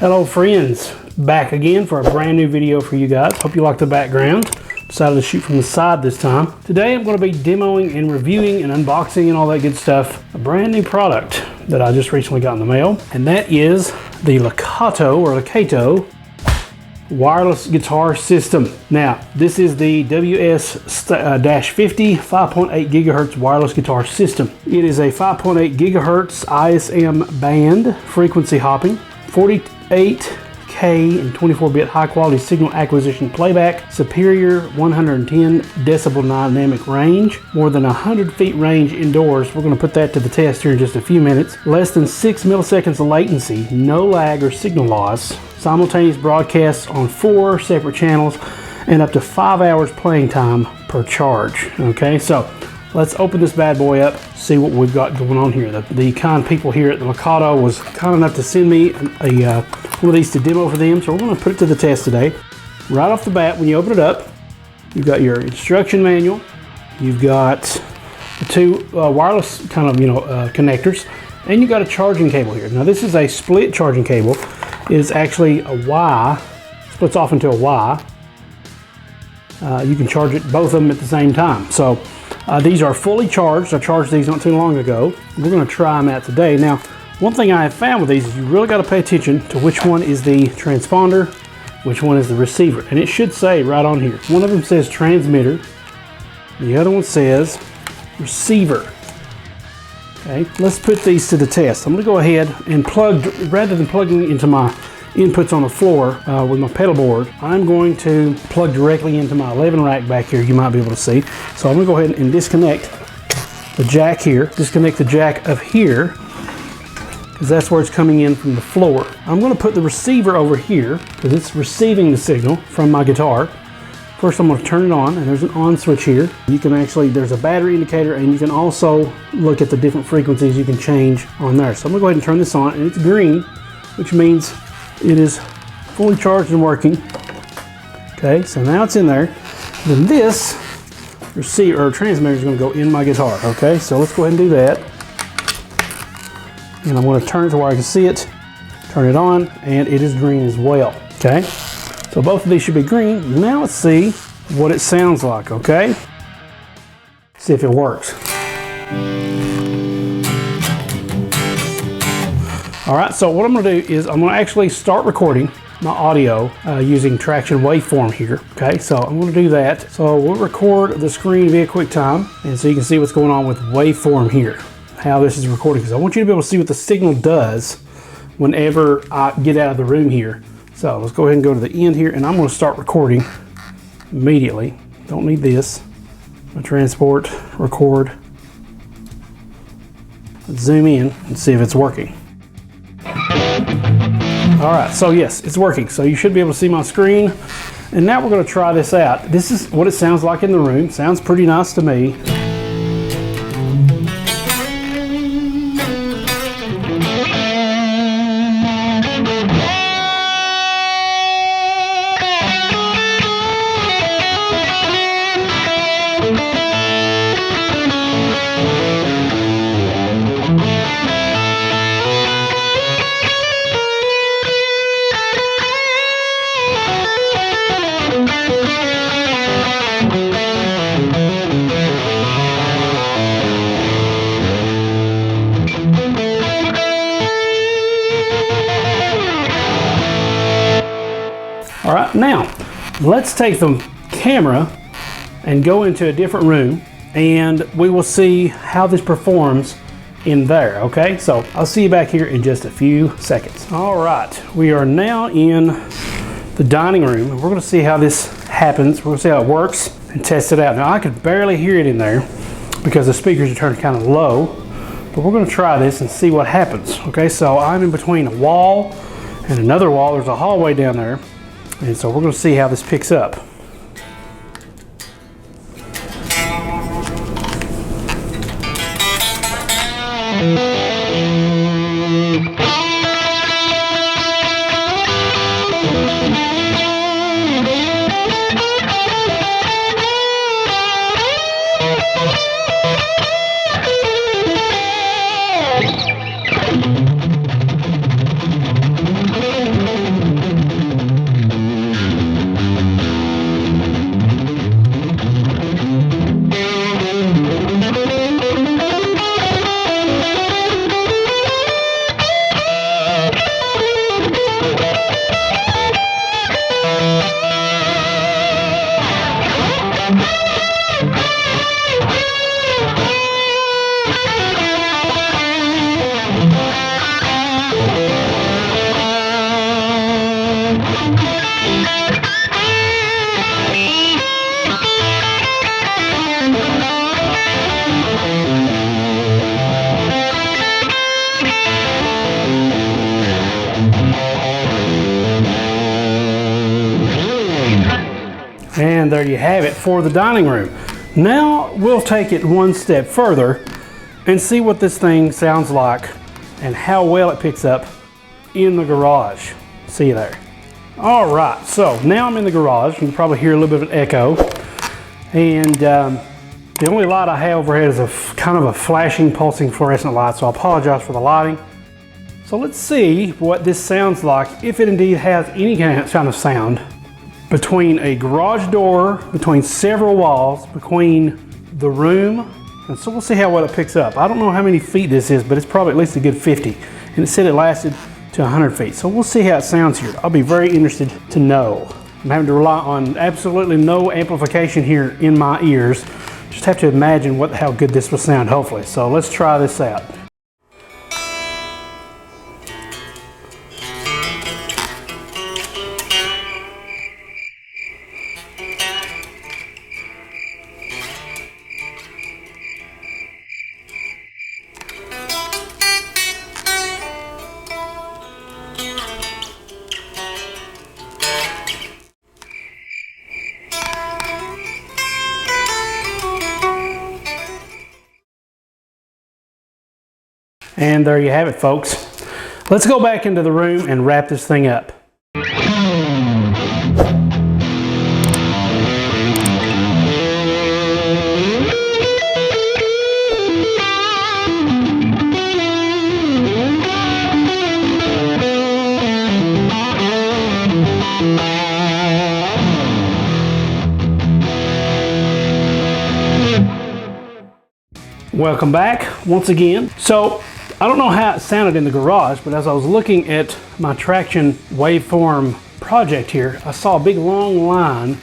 Hello friends, back again for a brand new video for you guys. Hope you like the background. Decided to shoot from the side this time. Today I'm going to be demoing and reviewing and unboxing and all that good stuff a brand new product that I just recently got in the mail, and that is the Lekato Wireless Guitar System. Now this is the WS-50 5.8 gigahertz wireless guitar system. It is a 5.8 gigahertz ISM band frequency hopping, 48K and 24-bit high-quality signal acquisition playback, superior 110 decibel dynamic range, more than 100 feet range indoors. We're going to put that to the test here in just a few minutes. Less than 6 milliseconds of latency, no lag or signal loss, simultaneous broadcasts on 4 separate channels, and up to 5 hours playing time per charge. Okay, so let's open this bad boy up, see what we've got going on here. The kind people here at the Lekato was kind enough to send me one of these to demo for them, so we're going to put it to the test today. Right off the bat, when you open it up, you've got your instruction manual, you've got the two wireless kind of connectors, and you've got a charging cable here. Now this is a split charging cable. It is actually a Y, splits off into a Y. You can charge both of them at the same time. So these are fully charged. I charged these not too long ago. We're going to try them out today. Now, one thing I have found with these is you really got to pay attention to which one is the transponder, which one is the receiver. And it should say right on here. One of them says transmitter. The other one says receiver. Okay, let's put these to the test. I'm going to go ahead and rather than plugging into my inputs on the floor with my pedal board, I'm going to plug directly into my 11 rack back here. You might be able to see. So I'm going to go ahead and disconnect the jack here, disconnect the jack up here, because that's where it's coming in from the floor. I'm going to put the receiver over here because it's receiving the signal from my guitar. First I'm going to turn it on, and there's an on switch here. You can actually, there's a battery indicator, and you can also look at the different frequencies you can change on there. So I'm going to go ahead and turn this on, and it's green, which means it is fully charged and working. Okay, so now it's in there. Then this receiver or transmitter is going to go in my guitar. Okay, so let's go ahead and do that. And I'm going to turn it to where I can see it, turn it on, and it is green as well. Okay, so both of these should be green. Now let's see what it sounds like. Okay, see if it works. All right, so what I'm going to do is I'm going to actually start recording my audio using traction waveform here. Okay, so I'm going to do that. So we'll record the screen via QuickTime, and so you can see what's going on with waveform here, how this is recording, because I want you to be able to see what the signal does whenever I get out of the room here. So let's go ahead and go to the end here, and I'm going to start recording immediately. Don't need this. My transport, record. Let's zoom in and see if it's working. All right, so yes, it's working. So you should be able to see my screen. And now we're going to try this out. This is what it sounds like in the room. Sounds pretty nice to me. All right, now let's take the camera and go into a different room, and we will see how this performs in there. Okay, so I'll see you back here in just a few seconds. All right, we are now in the dining room, and we're going to see how this happens. We're going to see how it works and test it out. Now I could barely hear it in there because the speakers are turned kind of low, but we're going to try this and see what happens. Okay, so I'm in between a wall and another wall. There's a hallway down there. And so we're going to see how this picks up. And there you have it for the dining room. Now we'll take it one step further and see what this thing sounds like and how well it picks up in the garage. See you there. All right, so now I'm in the garage. You can probably hear a little bit of an echo. And the only light I have overhead is a kind of a flashing, pulsing fluorescent light, so I apologize for the lighting. So let's see what this sounds like, if it indeed has any kind of sound, between a garage door, between several walls, between the room, and so we'll see how well it picks up. I don't know how many feet this is, but it's probably at least a good 50. And it said it lasted to 100 feet. So we'll see how it sounds here. I'll be very interested to know. I'm having to rely on absolutely no amplification here in my ears. Just have to imagine how good this will sound, hopefully. So let's try this out. And there you have it, folks. Let's go back into the room and wrap this thing up. Welcome back once again. So I don't know how it sounded in the garage, but as I was looking at my traction waveform project here, I saw a big long line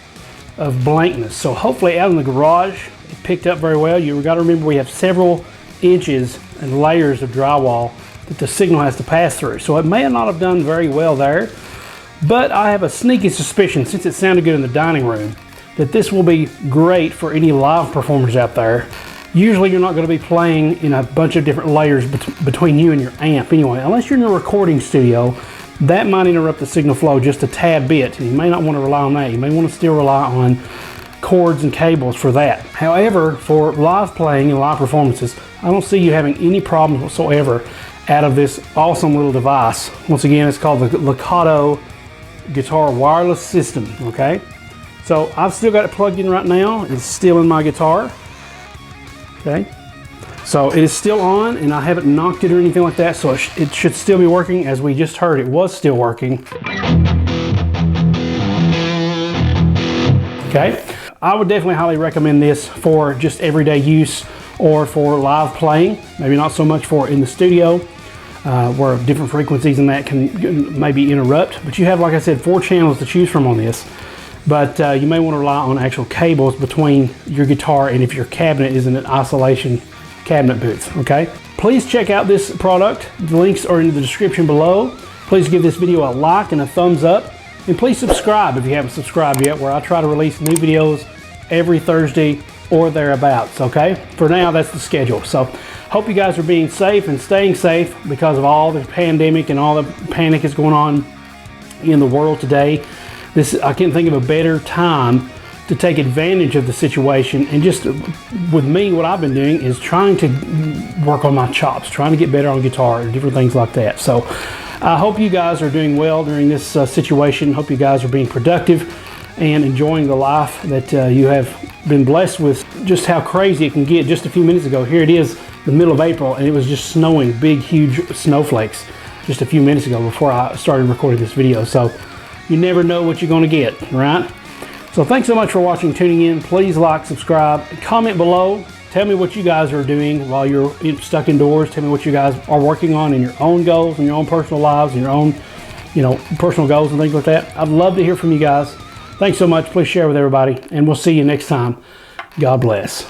of blankness. So hopefully out in the garage, it picked up very well. You got to remember we have several inches and layers of drywall that the signal has to pass through. So it may not have done very well there, but I have a sneaky suspicion, since it sounded good in the dining room, that this will be great for any live performers out there. Usually you're not going to be playing in a bunch of different layers between you and your amp anyway, unless you're in a recording studio. That might interrupt the signal flow just a tad bit, and you may not want to rely on that. You may want to still rely on cords and cables for that. However, for live playing and live performances, I don't see you having any problems whatsoever out of this awesome little device. Once again, it's called the Lekato Guitar Wireless System, okay? So I've still got it plugged in right now. It's still in my guitar. Okay, so it is still on, and I haven't knocked it or anything like that, so it should still be working. As we just heard, it was still working. Okay, I would definitely highly recommend this for just everyday use or for live playing. Maybe not so much for in the studio, where different frequencies and that can maybe interrupt. But you have, like I said, 4 channels to choose from on this. But you may want to rely on actual cables between your guitar and if your cabinet is in an isolation cabinet booth, okay? Please check out this product. The links are in the description below. Please give this video a like and a thumbs up. And please subscribe if you haven't subscribed yet, where I try to release new videos every Thursday or thereabouts, okay? For now, that's the schedule. So hope you guys are being safe and staying safe because of all the pandemic and all the panic is going on in the world today. I can't think of a better time to take advantage of the situation. And just with me, what I've been doing is trying to work on my chops, trying to get better on guitar and different things like that. So I hope you guys are doing well during this situation. Hope you guys are being productive and enjoying the life that you have been blessed with. Just how crazy it can get. Just a few minutes ago, here it is, the middle of April, and it was just snowing, big, huge snowflakes just a few minutes ago before I started recording this video. So you never know what you're going to get, right? So thanks so much for watching, tuning in. Please like, subscribe, comment below. Tell me what you guys are doing while you're stuck indoors. Tell me what you guys are working on in your own goals, in your own personal lives, in your own, personal goals and things like that. I'd love to hear from you guys. Thanks so much. Please share with everybody, and we'll see you next time. God bless.